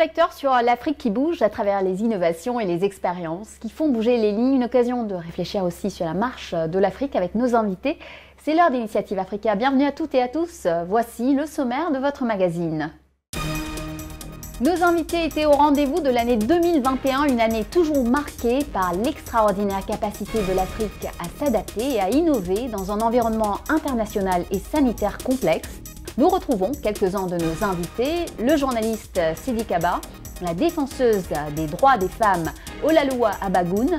projecteur sur l'Afrique qui bouge à travers les innovations et les expériences qui font bouger les lignes. Une occasion de réfléchir aussi sur la marche de l'Afrique avec nos invités. C'est l'heure d'Initiative Africa. Bienvenue à toutes et à tous. Voici le sommaire de votre magazine. Nos invités étaient au rendez-vous de l'année 2021, une année toujours marquée par l'extraordinaire capacité de l'Afrique à s'adapter et à innover dans un environnement international et sanitaire complexe. Nous retrouvons quelques-uns de nos invités, le journaliste Sidi Kaba, la défenseuse des droits des femmes Olaloua Abagoun,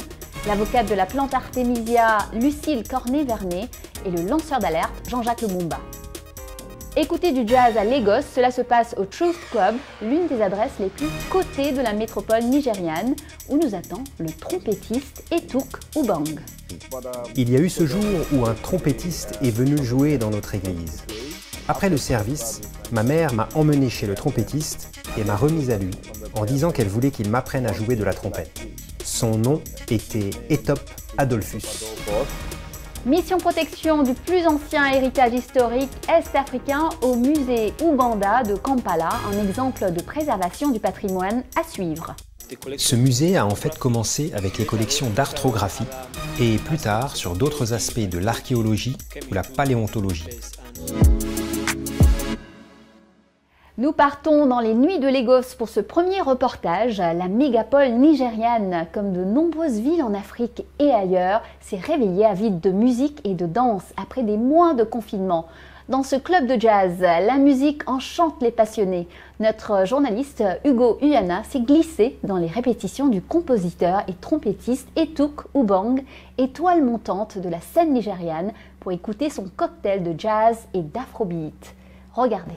l'avocate de la plante Artemisia Lucille Cornet-Vernet et le lanceur d'alerte Jean-Jacques Lumumba. Écoutez du jazz à Lagos, cela se passe au Truth Club, l'une des adresses les plus cotées de la métropole nigériane, où nous attend le trompettiste Etuk Ubang. Il y a eu ce jour où un trompettiste est venu jouer dans notre église. Après le service, ma mère m'a emmené chez le trompettiste et m'a remise à lui en disant qu'elle voulait qu'il m'apprenne à jouer de la trompette. Son nom était Etop Adolphus. Mission protection du plus ancien héritage historique est-africain au musée Ouganda de Kampala, un exemple de préservation du patrimoine à suivre. Ce musée a en fait commencé avec les collections d'arthrographie et plus tard sur d'autres aspects de l'archéologie ou la paléontologie. Nous partons dans les nuits de Lagos pour ce premier reportage. La mégapole nigériane, comme de nombreuses villes en Afrique et ailleurs, s'est réveillée avide de musique et de danse après des mois de confinement. Dans ce club de jazz, la musique enchante les passionnés. Notre journaliste Hugo Uyana s'est glissé dans les répétitions du compositeur et trompettiste Etuk Ubang, étoile montante de la scène nigériane, pour écouter son cocktail de jazz et d'afrobeat. Regardez.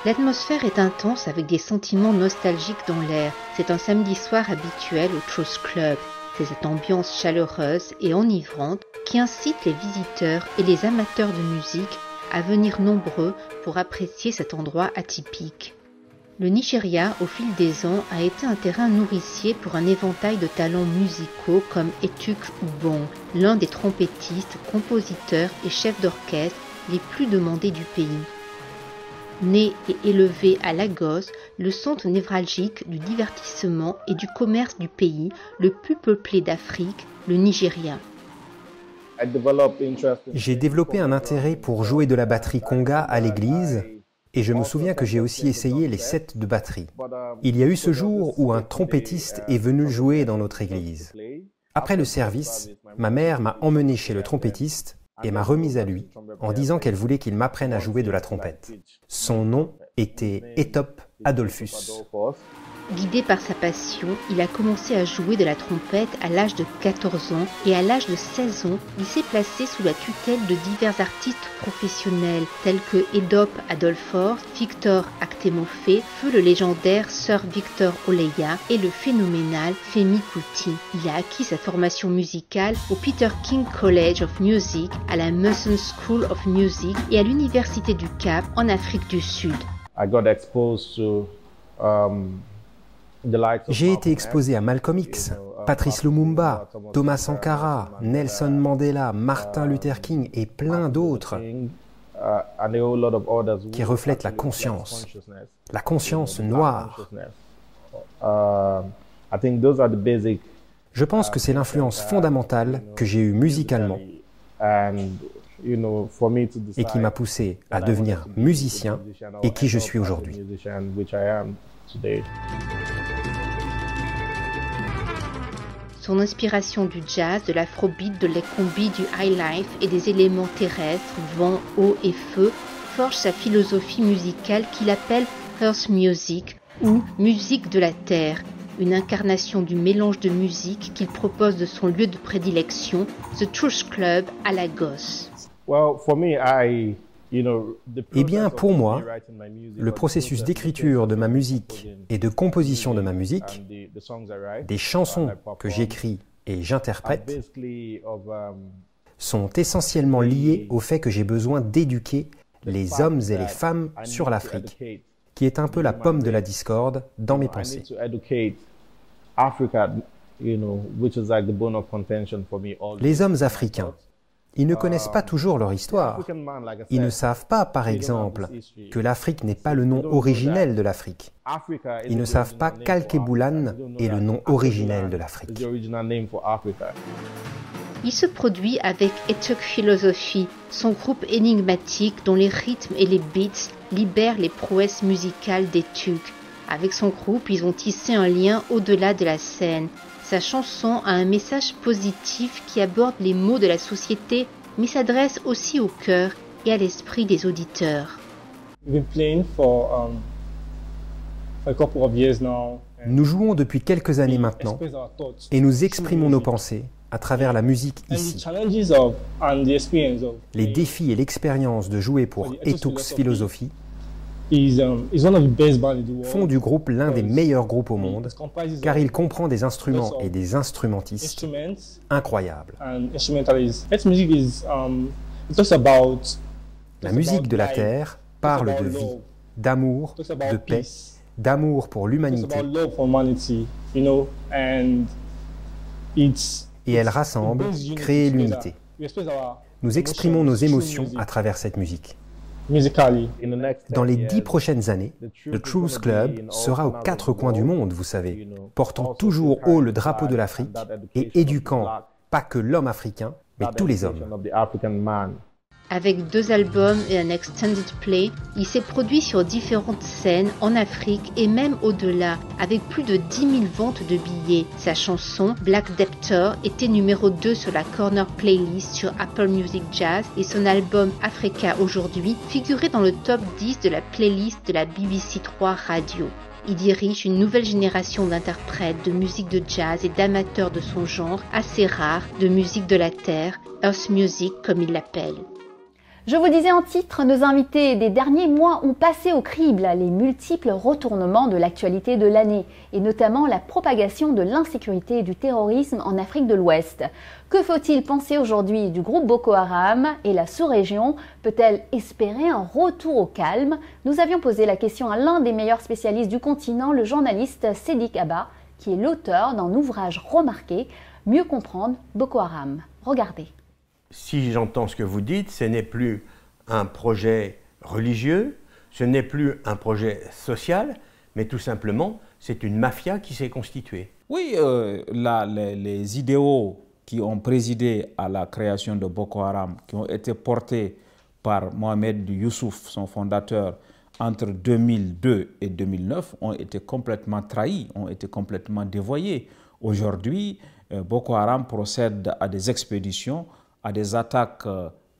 L'atmosphère est intense avec des sentiments nostalgiques dans l'air. C'est un samedi soir habituel au Truth Club. C'est cette ambiance chaleureuse et enivrante qui incite les visiteurs et les amateurs de musique à venir nombreux pour apprécier cet endroit atypique. Le Nigeria, au fil des ans, a été un terrain nourricier pour un éventail de talents musicaux comme Etuk Ubang, l'un des trompettistes, compositeurs et chefs d'orchestre les plus demandés du pays. Né et élevé à Lagos, le centre névralgique du divertissement et du commerce du pays, le plus peuplé d'Afrique, le Nigeria. J'ai développé un intérêt pour jouer de la batterie conga à l'église et je me souviens que j'ai aussi essayé les sets de batterie. Il y a eu ce jour où un trompettiste est venu jouer dans notre église. Après le service, ma mère m'a emmené chez le trompettiste et m'a remise à lui en disant qu'elle voulait qu'il m'apprenne à jouer de la trompette. Son nom était Etop Adolphus. Guidé par sa passion, il a commencé à jouer de la trompette à l'âge de 14 ans et à l'âge de 16 ans, il s'est placé sous la tutelle de divers artistes professionnels tels que Edop Adolphor, Victor Aktemofé, feu le légendaire Sir Victor Oleya et le phénoménal Femi Kuti. Il a acquis sa formation musicale au Peter King College of Music, à la Merton School of Music et à l'Université du Cap en Afrique du Sud. J'ai été exposé à Malcolm X, Patrice Lumumba, Thomas Sankara, Nelson Mandela, Martin Luther King et plein d'autres qui reflètent la conscience noire. Je pense que c'est l'influence fondamentale que j'ai eue musicalement et qui m'a poussé à devenir musicien et qui je suis aujourd'hui. Son inspiration du jazz, de l'afrobeat, de l'ekombi, du highlife et des éléments terrestres, vent, eau et feu, forge sa philosophie musicale qu'il appelle Earth Music ou musique de la terre, une incarnation du mélange de musique qu'il propose de son lieu de prédilection, The Truth Club à Lagos. Eh bien, pour moi, le processus d'écriture de ma musique et de composition de ma musique, des chansons que j'écris et j'interprète, sont essentiellement liés au fait que j'ai besoin d'éduquer les hommes et les femmes sur l'Afrique, qui est un peu la pomme de la discorde dans mes pensées. Les hommes africains, Ils ne connaissent pas toujours leur histoire. Ils ne savent pas, par exemple, que l'Afrique n'est pas le nom originel de l'Afrique. Ils ne savent pas qu'Alkebulan est le nom originel de l'Afrique. Il se produit avec Etuk Philosophy, son groupe énigmatique dont les rythmes et les beats libèrent les prouesses musicales d'Etuk. Avec son groupe, ils ont tissé un lien au-delà de la scène. Sa chanson a un message positif qui aborde les maux de la société, mais s'adresse aussi au cœur et à l'esprit des auditeurs. Nous jouons depuis quelques années maintenant et nous exprimons nos pensées à travers la musique ici. Les défis et l'expérience de jouer pour Etuk's Philosophy font du groupe l'un des meilleurs groupes au monde, car il comprend des instruments et des instrumentistes incroyables. La musique de la Terre parle de vie, d'amour, de paix, d'amour pour l'humanité, et elle rassemble, crée l'unité. Nous exprimons nos émotions à travers cette musique. Dans les 10 prochaines années, le Truth Club sera aux 4 coins du monde, vous savez, portant toujours haut le drapeau de l'Afrique et éduquant pas que l'homme africain, mais tous les hommes. Avec 2 albums et un extended play, il s'est produit sur différentes scènes en Afrique et même au-delà, avec plus de 10 000 ventes de billets. Sa chanson Black Debtor était numéro 2 sur la Corner Playlist sur Apple Music Jazz et son album Africa aujourd'hui figurait dans le top 10 de la playlist de la BBC 3 Radio. Il dirige une nouvelle génération d'interprètes de musique de jazz et d'amateurs de son genre assez rare de musique de la terre, Earth Music comme il l'appelle. Je vous disais en titre, nos invités des derniers mois ont passé au crible les multiples retournements de l'actualité de l'année, et notamment la propagation de l'insécurité et du terrorisme en Afrique de l'Ouest. Que faut-il penser aujourd'hui du groupe Boko Haram et la sous-région peut-elle espérer un retour au calme? Nous avions posé la question à l'un des meilleurs spécialistes du continent, le journaliste Sédik Abba, qui est l'auteur d'un ouvrage remarqué, Mieux comprendre Boko Haram. Regardez. Si j'entends ce que vous dites, ce n'est plus un projet religieux, ce n'est plus un projet social, mais tout simplement, c'est une mafia qui s'est constituée. Oui, les idéaux qui ont présidé à la création de Boko Haram, qui ont été portés par Mohamed Youssouf, son fondateur, entre 2002 et 2009, ont été complètement trahis, ont été complètement dévoyés. Aujourd'hui, Boko Haram procède à des expéditions, à des attaques,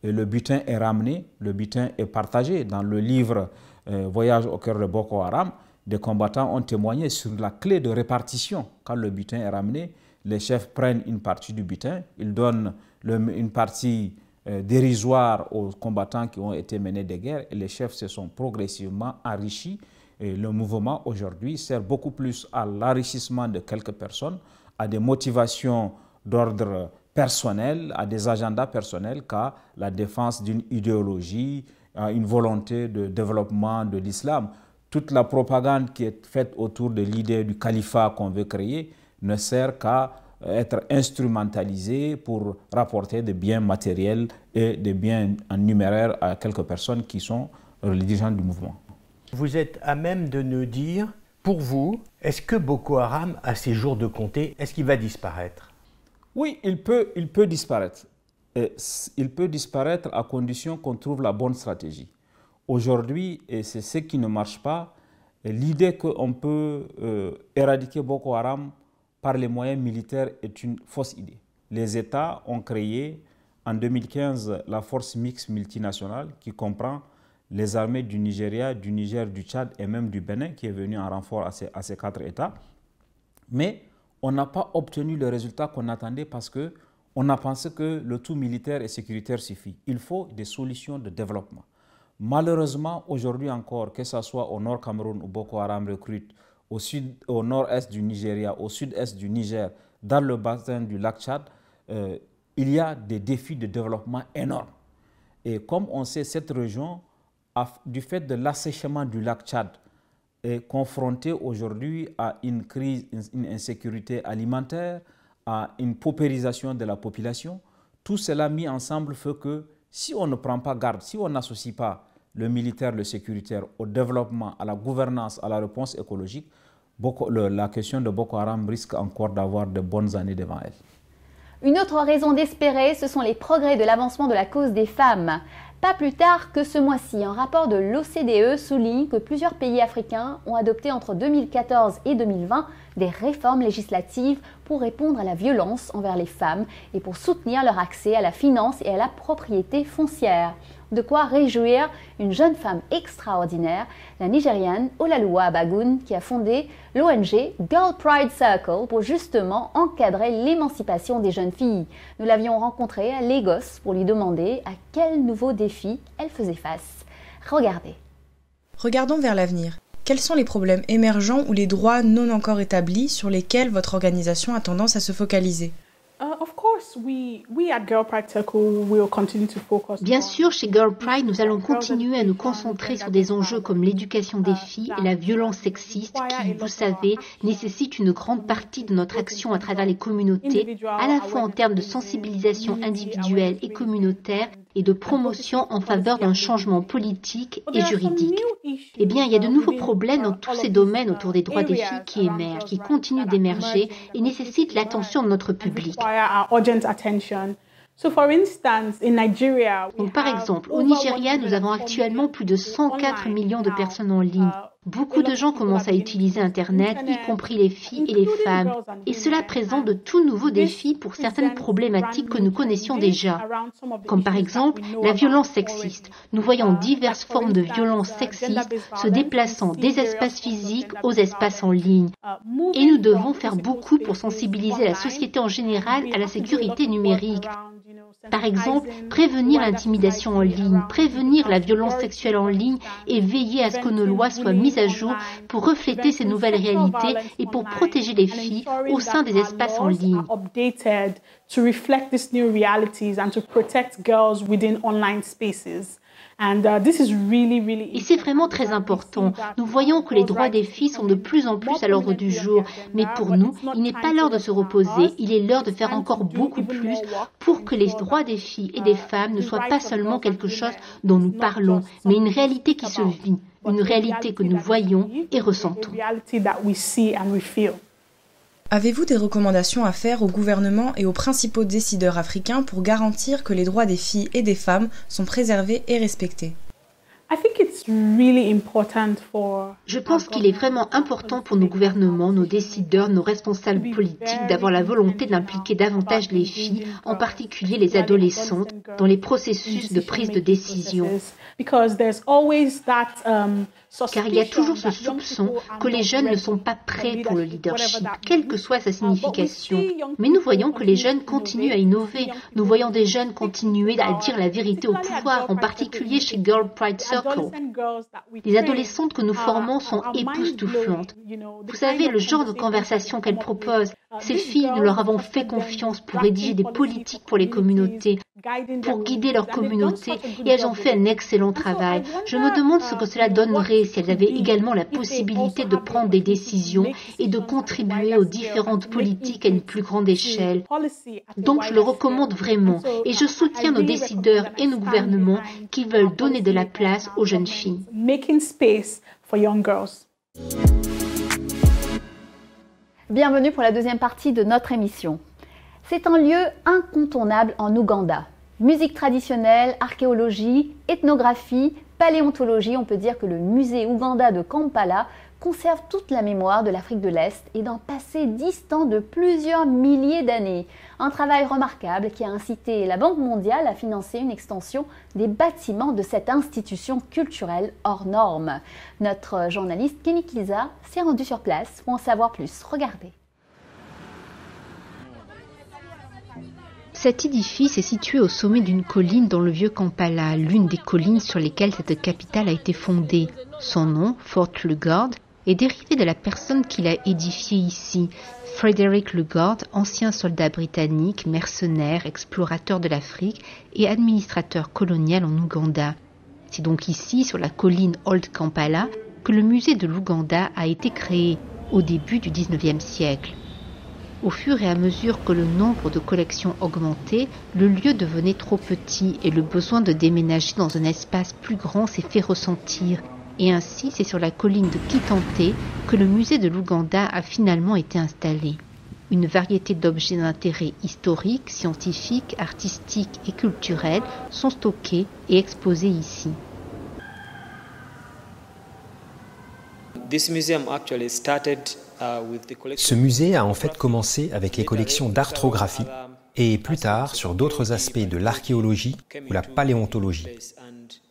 et le butin est ramené, le butin est partagé. Dans le livre Voyage au cœur de Boko Haram, des combattants ont témoigné sur la clé de répartition. Quand le butin est ramené, les chefs prennent une partie du butin, ils donnent une partie dérisoire aux combattants qui ont été menés des guerres, et les chefs se sont progressivement enrichis. Et le mouvement aujourd'hui sert beaucoup plus à l'enrichissement de quelques personnes, à des motivations d'ordre personnel, à des agendas personnels qu'à la défense d'une idéologie, à une volonté de développement de l'islam. Toute la propagande qui est faite autour de l'idée du califat qu'on veut créer ne sert qu'à être instrumentalisée pour rapporter des biens matériels et des biens en numéraire à quelques personnes qui sont les dirigeants du mouvement. Vous êtes à même de nous dire, pour vous, est-ce que Boko Haram a ses jours de compter? Est-ce qu'il va disparaître? Oui, il peut disparaître. Il peut disparaître à condition qu'on trouve la bonne stratégie. Aujourd'hui, et c'est ce qui ne marche pas, l'idée qu'on peut éradiquer Boko Haram par les moyens militaires est une fausse idée. Les États ont créé en 2015 la force mixte multinationale qui comprend les armées du Nigeria, du Niger, du Tchad et même du Bénin qui est venu en renfort à ces 4 États. Mais on n'a pas obtenu le résultat qu'on attendait parce qu'on a pensé que le tout militaire et sécuritaire suffit. Il faut des solutions de développement. Malheureusement, aujourd'hui encore, que ce soit au nord Cameroun où Boko Haram recrute, au nord-est du Nigeria, au sud-est du Niger, dans le bassin du lac Tchad, il y a des défis de développement énormes. Et comme on sait, cette région, du fait de l'assèchement du lac Tchad, est confrontée aujourd'hui à une crise, une insécurité alimentaire, à une paupérisation de la population. Tout cela mis ensemble fait que si on ne prend pas garde, si on n'associe pas le militaire, le sécuritaire au développement, à la gouvernance, à la réponse écologique, la question de Boko Haram risque encore d'avoir de bonnes années devant elle. Une autre raison d'espérer, ce sont les progrès de l'avancement de la cause des femmes. Pas plus tard que ce mois-ci, un rapport de l'OCDE souligne que plusieurs pays africains ont adopté entre 2014 et 2020 des réformes législatives pour répondre à la violence envers les femmes et pour soutenir leur accès à la finance et à la propriété foncière. De quoi réjouir une jeune femme extraordinaire, la Nigériane Olaoluwa Bagun, qui a fondé l'ONG Girl Pride Circle pour justement encadrer l'émancipation des jeunes filles. Nous l'avions rencontrée à Lagos pour lui demander à quels nouveaux défis elle faisait face. Regardez. Regardons vers l'avenir. Quels sont les problèmes émergents ou les droits non encore établis sur lesquels votre organisation a tendance à se focaliser ? Bien sûr, chez Girl Pride, nous allons continuer à nous concentrer sur des enjeux comme l'éducation des filles et la violence sexiste qui, vous savez, nécessitent une grande partie de notre action à travers les communautés, à la fois en termes de sensibilisation individuelle et communautaire et de promotion en faveur d'un changement politique et juridique. Eh bien, il y a de nouveaux problèmes dans tous ces domaines autour des droits des filles qui émergent, qui continuent d'émerger et nécessitent l'attention de notre public. Donc, par exemple, au Nigeria, nous avons actuellement plus de 104 millions de personnes en ligne. Beaucoup de gens commencent à utiliser Internet, y compris les filles et les femmes. Et cela présente de tout nouveaux défis pour certaines problématiques que nous connaissions déjà. Comme par exemple la violence sexiste. Nous voyons diverses formes de violence sexiste se déplaçant des espaces physiques aux espaces en ligne. Et nous devons faire beaucoup pour sensibiliser la société en général à la sécurité numérique. Par exemple, prévenir l'intimidation en ligne, prévenir la violence sexuelle en ligne et veiller à ce que nos lois soient mises à jour pour refléter ces nouvelles réalités et pour protéger les filles au sein des espaces en ligne. Et c'est vraiment très important. Nous voyons que les droits des filles sont de plus en plus à l'ordre du jour. Mais pour nous, il n'est pas l'heure de se reposer. Il est l'heure de faire encore beaucoup plus pour que les droits des filles et des femmes ne soient pas seulement quelque chose dont nous parlons, mais une réalité qui se vit, une réalité que nous voyons et ressentons. Avez-vous des recommandations à faire au gouvernement et aux principaux décideurs africains pour garantir que les droits des filles et des femmes sont préservés et respectés ? Je pense qu'il est vraiment important pour nos gouvernements, nos décideurs, nos responsables politiques d'avoir la volonté d'impliquer davantage les filles, en particulier les adolescentes, dans les processus de prise de décision. Car il y a toujours ce soupçon que les jeunes ne sont pas prêts pour le leadership, quelle que soit sa signification. Mais nous voyons que les jeunes continuent à innover. Nous voyons des jeunes continuer à dire la vérité au pouvoir, en particulier chez Girl Pride Circle. Les adolescentes que nous formons sont époustouflantes. Vous savez, le genre de conversation qu'elles proposent, ces filles, nous leur avons fait confiance pour rédiger des politiques pour les communautés, pour guider leur communauté, et elles ont fait un excellent travail. Je me demande ce que cela donnerait si elles avaient également la possibilité de prendre des décisions et de contribuer aux différentes politiques à une plus grande échelle. Donc je le recommande vraiment, et je soutiens nos décideurs et nos gouvernements qui veulent donner de la place aux jeunes filles. Bienvenue pour la deuxième partie de notre émission. C'est un lieu incontournable en Ouganda. Musique traditionnelle, archéologie, ethnographie, paléontologie, on peut dire que le musée Ouganda de Kampala conserve toute la mémoire de l'Afrique de l'Est et d'un passé distant de plusieurs milliers d'années. Un travail remarquable qui a incité la Banque mondiale à financer une extension des bâtiments de cette institution culturelle hors norme. Notre journaliste Kenny Kiza s'est rendu sur place pour en savoir plus. Regardez. Cet édifice est situé au sommet d'une colline dans le vieux Kampala, l'une des collines sur lesquelles cette capitale a été fondée. Son nom, Fort Lugard, est dérivé de la personne qui l'a édifié ici, Frederick Lugard, ancien soldat britannique, mercenaire, explorateur de l'Afrique et administrateur colonial en Ouganda. C'est donc ici, sur la colline Old Kampala, que le musée de l'Ouganda a été créé au début du XIXe siècle. Au fur et à mesure que le nombre de collections augmentait, le lieu devenait trop petit et le besoin de déménager dans un espace plus grand s'est fait ressentir. Et ainsi, c'est sur la colline de Kitante que le musée de l'Ouganda a finalement été installé. Une variété d'objets d'intérêt historique, scientifique, artistique et culturel sont stockés et exposés ici. Ce musée a en fait commencé avec les collections d'arthrographie et plus tard sur d'autres aspects de l'archéologie ou la paléontologie.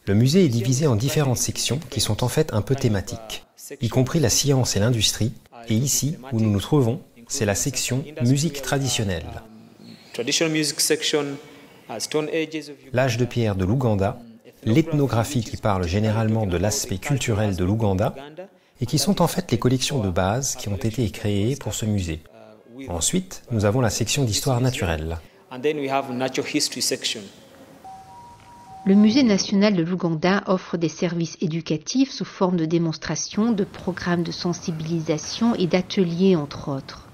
Le musée est divisé en différentes sections qui sont en fait un peu thématiques, y compris la science et l'industrie, et ici, où nous nous trouvons, c'est la section musique traditionnelle. L'âge de pierre de l'Ouganda, l'ethnographie qui parle généralement de l'aspect culturel de l'Ouganda, et qui sont en fait les collections de base qui ont été créées pour ce musée. Ensuite, nous avons la section d'histoire naturelle. Le Musée national de l'Ouganda offre des services éducatifs sous forme de démonstrations, de programmes de sensibilisation et d'ateliers, entre autres.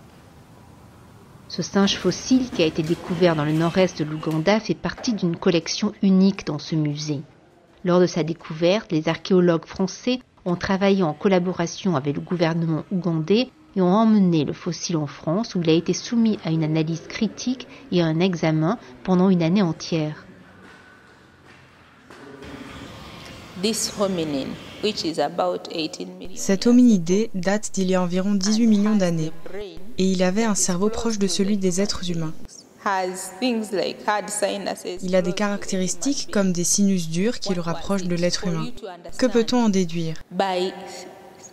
Ce singe fossile qui a été découvert dans le nord-est de l'Ouganda fait partie d'une collection unique dans ce musée. Lors de sa découverte, les archéologues français ont travaillé en collaboration avec le gouvernement ougandais et ont emmené le fossile en France où il a été soumis à une analyse critique et à un examen pendant une année entière. Cet hominidé date d'il y a environ 18 millions d'années et il avait un cerveau proche de celui des êtres humains. Il a des caractéristiques comme des sinus durs qui le rapprochent de l'être humain. Que peut-on en déduire ?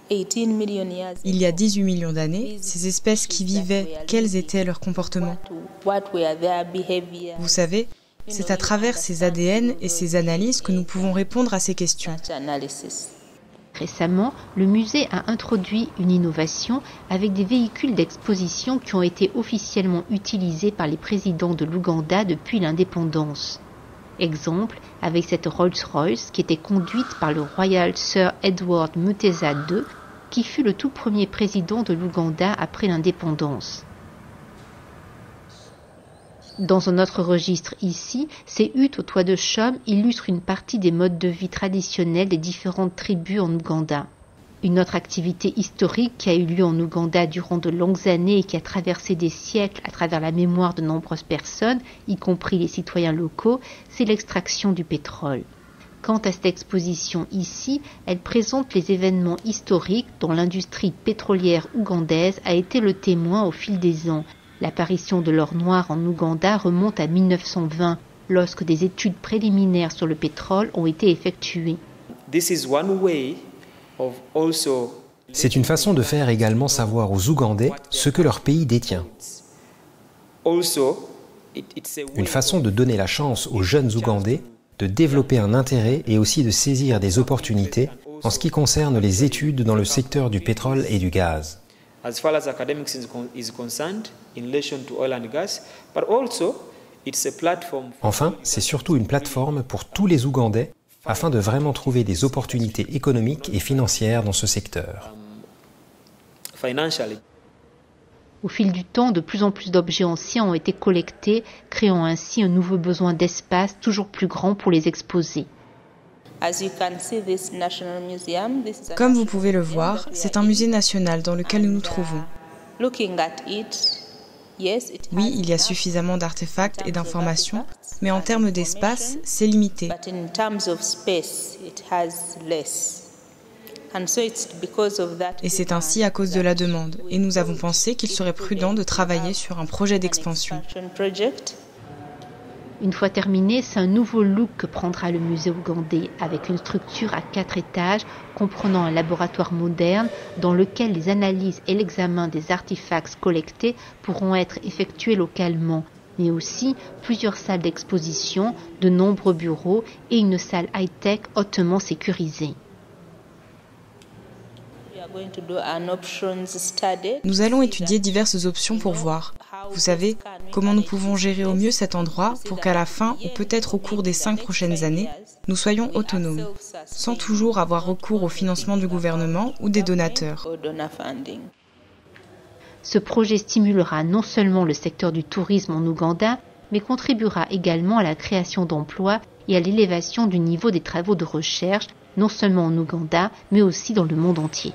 Il y a 18 millions d'années, ces espèces qui vivaient, quels étaient leurs comportements ? Vous savez, c'est à travers ces ADN et ces analyses que nous pouvons répondre à ces questions. Récemment, le musée a introduit une innovation avec des véhicules d'exposition qui ont été officiellement utilisés par les présidents de l'Ouganda depuis l'indépendance. Exemple, avec cette Rolls-Royce qui était conduite par le Royal Sir Edward Mutesa II, qui fut le tout premier président de l'Ouganda après l'indépendance. Dans un autre registre ici, ces huttes au toit de chaume illustrent une partie des modes de vie traditionnels des différentes tribus en Ouganda. Une autre activité historique qui a eu lieu en Ouganda durant de longues années et qui a traversé des siècles à travers la mémoire de nombreuses personnes, y compris les citoyens locaux, c'est l'extraction du pétrole. Quant à cette exposition ici, elle présente les événements historiques dont l'industrie pétrolière ougandaise a été le témoin au fil des ans. L'apparition de l'or noir en Ouganda remonte à 1920, lorsque des études préliminaires sur le pétrole ont été effectuées. C'est une façon de faire également savoir aux Ougandais ce que leur pays détient. Une façon de donner la chance aux jeunes Ougandais de développer un intérêt et aussi de saisir des opportunités en ce qui concerne les études dans le secteur du pétrole et du gaz. Enfin, c'est surtout une plateforme pour tous les Ougandais afin de vraiment trouver des opportunités économiques et financières dans ce secteur. Au fil du temps, de plus en plus d'objets anciens ont été collectés, créant ainsi un nouveau besoin d'espace toujours plus grand pour les exposer. Comme vous pouvez le voir, c'est un musée national dans lequel nous nous trouvons. Oui, il y a suffisamment d'artefacts et d'informations, mais en termes d'espace, c'est limité. Et c'est ainsi à cause de la demande. Et nous avons pensé qu'il serait prudent de travailler sur un projet d'expansion. Une fois terminé, c'est un nouveau look que prendra le musée ougandais, avec une structure à 4 étages comprenant un laboratoire moderne dans lequel les analyses et l'examen des artefacts collectés pourront être effectués localement, mais aussi plusieurs salles d'exposition, de nombreux bureaux et une salle high-tech hautement sécurisée. Nous allons étudier diverses options pour voir, vous savez, comment nous pouvons gérer au mieux cet endroit pour qu'à la fin, ou peut-être au cours des 5 prochaines années, nous soyons autonomes, sans toujours avoir recours au financement du gouvernement ou des donateurs. Ce projet stimulera non seulement le secteur du tourisme en Ouganda, mais contribuera également à la création d'emplois et à l'élévation du niveau des travaux de recherche, non seulement en Ouganda, mais aussi dans le monde entier.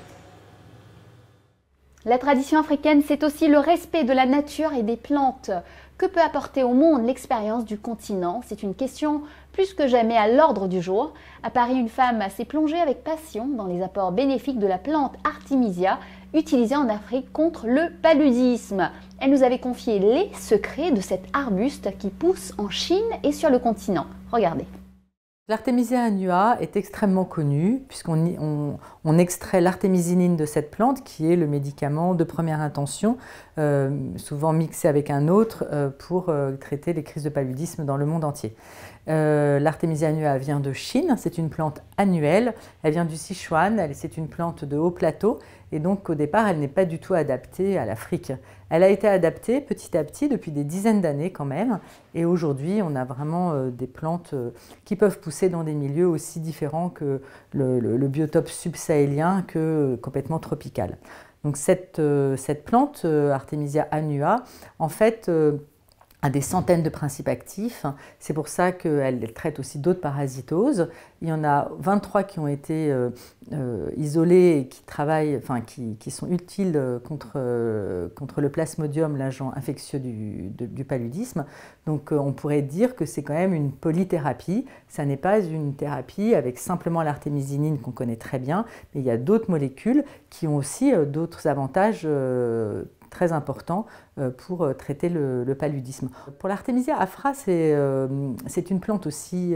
La tradition africaine, c'est aussi le respect de la nature et des plantes. Que peut apporter au monde l'expérience du continent? C'est une question plus que jamais à l'ordre du jour. À Paris, une femme s'est plongée avec passion dans les apports bénéfiques de la plante Artemisia, utilisée en Afrique contre le paludisme. Elle nous avait confié les secrets de cet arbuste qui pousse en Chine et sur le continent. Regardez. L'Artemisia annua est extrêmement connue puisqu'on extrait l'artémisinine de cette plante qui est le médicament de première intention, souvent mixé avec un autre pour traiter les crises de paludisme dans le monde entier. L'Artemisia annua vient de Chine, c'est une plante annuelle, elle vient du Sichuan, c'est une plante de haut plateau et donc au départ elle n'est pas du tout adaptée à l'Afrique. Elle a été adaptée petit à petit depuis des dizaines d'années quand même et aujourd'hui on a vraiment des plantes qui peuvent pousser dans des milieux aussi différents que le biotope subsahélien que complètement tropical. Donc cette plante, Artemisia annua, en fait a des centaines de principes actifs. C'est pour ça qu'elle traite aussi d'autres parasitoses. Il y en a 23 qui ont été isolés et qui travaillent, qui sont utiles contre le plasmodium, l'agent infectieux du paludisme. Donc on pourrait dire que c'est quand même une polythérapie. Ça n'est pas une thérapie avec simplement l'artémisinine qu'on connaît très bien, mais il y a d'autres molécules qui ont aussi d'autres avantages très important pour traiter le paludisme. Pour l'Artemisia afra, c'est une plante aussi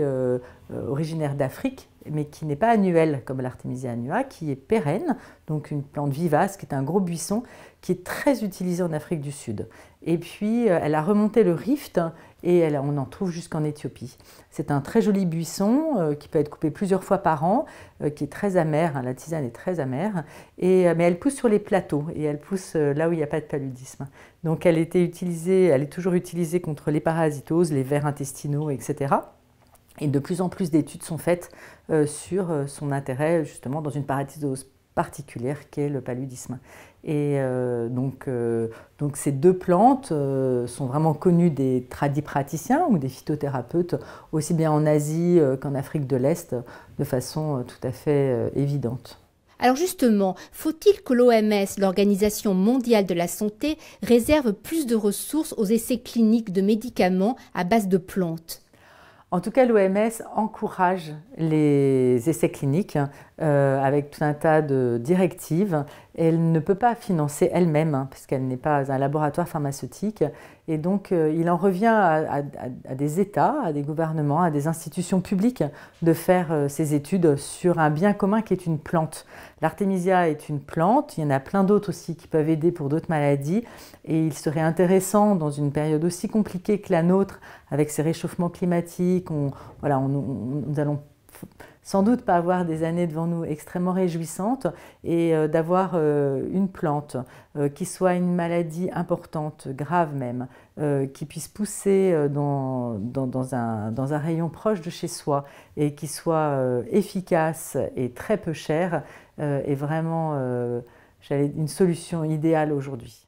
originaire d'Afrique, mais qui n'est pas annuelle comme l'Artemisia annua, qui est pérenne, donc une plante vivace, qui est un gros buisson, qui est très utilisé en Afrique du Sud. Et puis, elle a remonté le rift et on en trouve jusqu'en Éthiopie. C'est un très joli buisson qui peut être coupé plusieurs fois par an, qui est très amer, hein, la tisane est très amère, mais elle pousse sur les plateaux et elle pousse là où il n'y a pas de paludisme. Donc elle est toujours utilisée contre les parasitoses, les vers intestinaux, etc. Et de plus en plus d'études sont faites sur son intérêt justement dans une parasitose particulière qu'est le paludisme. Et donc ces deux plantes sont vraiment connues des tradipraticiens ou des phytothérapeutes, aussi bien en Asie qu'en Afrique de l'Est, de façon tout à fait évidente. Alors justement, faut-il que l'OMS, l'Organisation mondiale de la santé, réserve plus de ressources aux essais cliniques de médicaments à base de plantes ? En tout cas, l'OMS encourage les essais cliniques avec tout un tas de directives. Elle ne peut pas financer elle-même, puisqu'elle n'est pas un laboratoire pharmaceutique. Et donc, il en revient à des États, à des gouvernements, à des institutions publiques de faire ces études sur un bien commun qui est une plante. L'Artemisia est une plante, il y en a plein d'autres aussi qui peuvent aider pour d'autres maladies. Et il serait intéressant, dans une période aussi compliquée que la nôtre, avec ces réchauffements climatiques, nous allons sans doute pas avoir des années devant nous extrêmement réjouissantes et d'avoir une plante qui soit une maladie importante, grave même, qui puisse pousser dans un rayon proche de chez soi et qui soit efficace et très peu chère est vraiment une solution idéale aujourd'hui.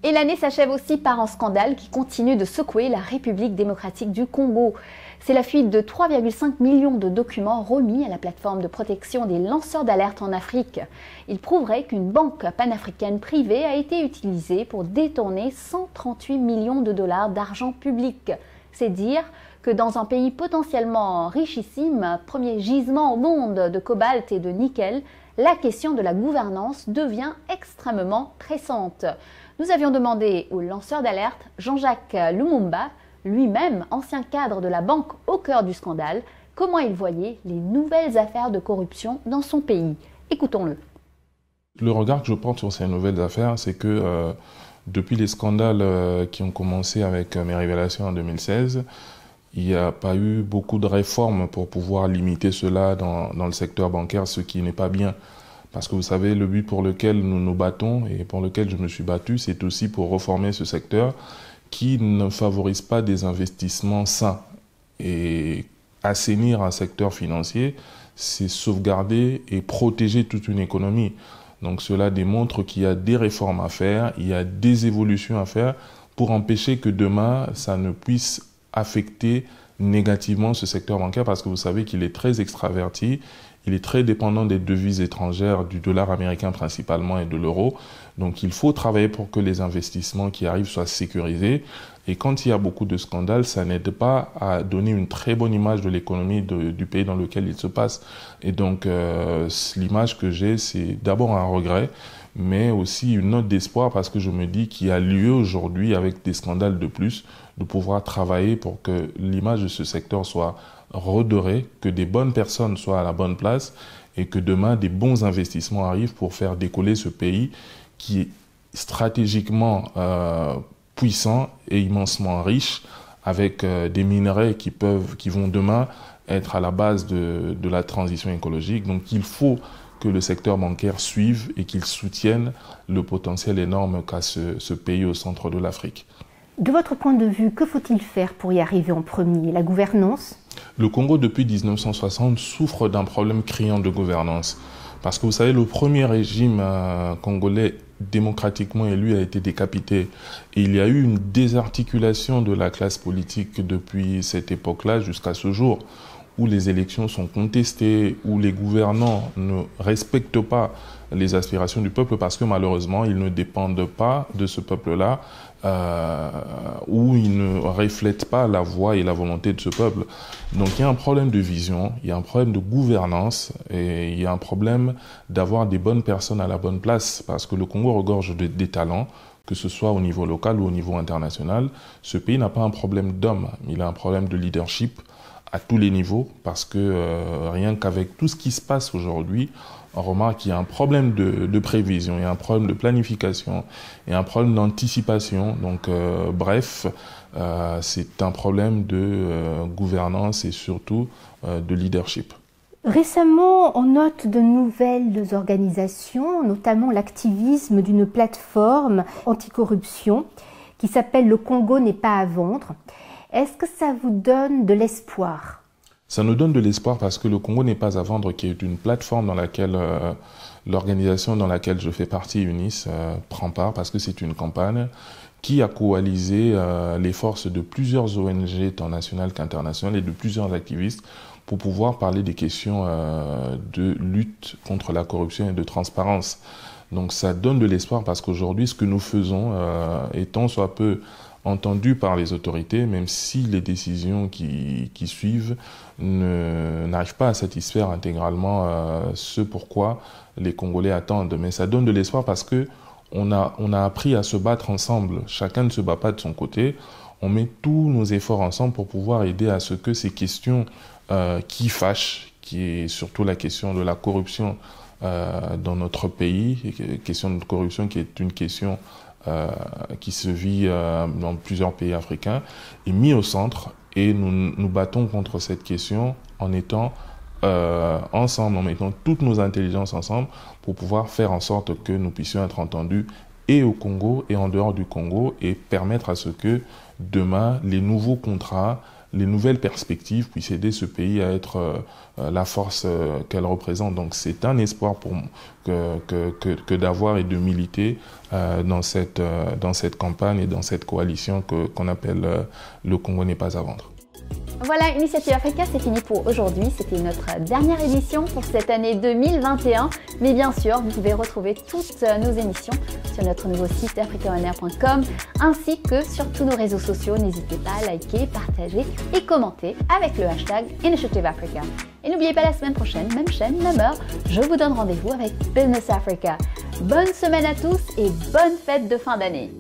Et l'année s'achève aussi par un scandale qui continue de secouer la République démocratique du Congo. C'est la fuite de 3,5 millions de documents remis à la plateforme de protection des lanceurs d'alerte en Afrique. Il prouverait qu'une banque panafricaine privée a été utilisée pour détourner 138 millions de dollars d'argent public. C'est dire que dans un pays potentiellement richissime, premier gisement au monde de cobalt et de nickel, la question de la gouvernance devient extrêmement pressante. Nous avions demandé au lanceur d'alerte, Jean-Jacques Lumumba, lui-même ancien cadre de la banque au cœur du scandale, comment il voyait les nouvelles affaires de corruption dans son pays. Écoutons-le. Le regard que je porte sur ces nouvelles affaires, c'est que depuis les scandales qui ont commencé avec mes révélations en 2016, il n'y a pas eu beaucoup de réformes pour pouvoir limiter cela dans le secteur bancaire, ce qui n'est pas bien. Parce que vous savez, le but pour lequel nous nous battons et pour lequel je me suis battu, c'est aussi pour reformer ce secteur qui ne favorise pas des investissements sains. Et assainir un secteur financier, c'est sauvegarder et protéger toute une économie. Donc cela démontre qu'il y a des réformes à faire, il y a des évolutions à faire pour empêcher que demain, ça ne puisse affecter négativement ce secteur bancaire, parce que vous savez qu'il est très extraverti, il est très dépendant des devises étrangères, du dollar américain principalement et de l'euro. Donc il faut travailler pour que les investissements qui arrivent soient sécurisés. Et quand il y a beaucoup de scandales, ça n'aide pas à donner une très bonne image de l'économie du pays dans lequel il se passe. Et donc l'image que j'ai, c'est d'abord un regret, mais aussi une note d'espoir, parce que je me dis qu'il y a lieu aujourd'hui, avec des scandales de plus, de pouvoir travailler pour que l'image de ce secteur soit redorée, que des bonnes personnes soient à la bonne place et que demain, des bons investissements arrivent pour faire décoller ce pays qui est stratégiquement puissant et immensement riche, avec des minerais qui vont demain être à la base de la transition écologique. Donc il faut que le secteur bancaire suive et qu'il soutienne le potentiel énorme qu'a ce pays au centre de l'Afrique. De votre point de vue, que faut-il faire pour y arriver en premier? La gouvernance? Le Congo, depuis 1960, souffre d'un problème criant de gouvernance. Parce que vous savez, le premier régime congolais démocratiquement élu a été décapité. Et il y a eu une désarticulation de la classe politique depuis cette époque-là jusqu'à ce jour, où les élections sont contestées, où les gouvernants ne respectent pas les aspirations du peuple, parce que malheureusement, ils ne dépendent pas de ce peuple-là, où ils ne reflètent pas la voix et la volonté de ce peuple. Donc il y a un problème de vision, il y a un problème de gouvernance, et il y a un problème d'avoir des bonnes personnes à la bonne place, parce que le Congo regorge des talents, que ce soit au niveau local ou au niveau international. Ce pays n'a pas un problème d'hommes, il a un problème de leadership à tous les niveaux, parce que rien qu'avec tout ce qui se passe aujourd'hui, on remarque qu'il y a un problème de prévision, il y a un problème de planification, il y a un problème d'anticipation. Donc bref, c'est un problème de gouvernance et surtout de leadership. Récemment, on note de nouvelles organisations, notamment l'activisme d'une plateforme anticorruption qui s'appelle « Le Congo n'est pas à vendre ». Est-ce que ça vous donne de l'espoir? Ça nous donne de l'espoir parce que le Congo n'est pas à vendre, qui est une plateforme dans laquelle l'organisation dans laquelle je fais partie, UNIS, prend part, parce que c'est une campagne qui a coalisé les forces de plusieurs ONG, tant nationales qu'internationales, et de plusieurs activistes pour pouvoir parler des questions de lutte contre la corruption et de transparence. Donc ça donne de l'espoir parce qu'aujourd'hui, ce que nous faisons est tant soit peu entendu par les autorités, même si les décisions qui suivent n'arrivent pas à satisfaire intégralement ce pourquoi les Congolais attendent. Mais ça donne de l'espoir parce que on a appris à se battre ensemble. Chacun ne se bat pas de son côté. On met tous nos efforts ensemble pour pouvoir aider à ce que ces questions qui fâchent, qui est surtout la question de la corruption dans notre pays, question de corruption qui est une question qui se vit dans plusieurs pays africains, est mis au centre, et nous battons contre cette question en étant ensemble, en mettant toutes nos intelligences ensemble pour pouvoir faire en sorte que nous puissions être entendus et au Congo et en dehors du Congo, et permettre à ce que demain les nouveaux contrats, les nouvelles perspectives puissent aider ce pays à être la force qu'elle représente. Donc c'est un espoir pour que d'avoir et de militer dans cette campagne et dans cette coalition qu'on appelle le Congo n'est pas à vendre. Voilà, Initiative Africa, c'est fini pour aujourd'hui. C'était notre dernière émission pour cette année 2021. Mais bien sûr, vous pouvez retrouver toutes nos émissions sur notre nouveau site africaonair.com ainsi que sur tous nos réseaux sociaux. N'hésitez pas à liker, partager et commenter avec le hashtag Initiative Africa. Et n'oubliez pas, la semaine prochaine, même chaîne, même heure, je vous donne rendez-vous avec Business Africa. Bonne semaine à tous et bonne fête de fin d'année.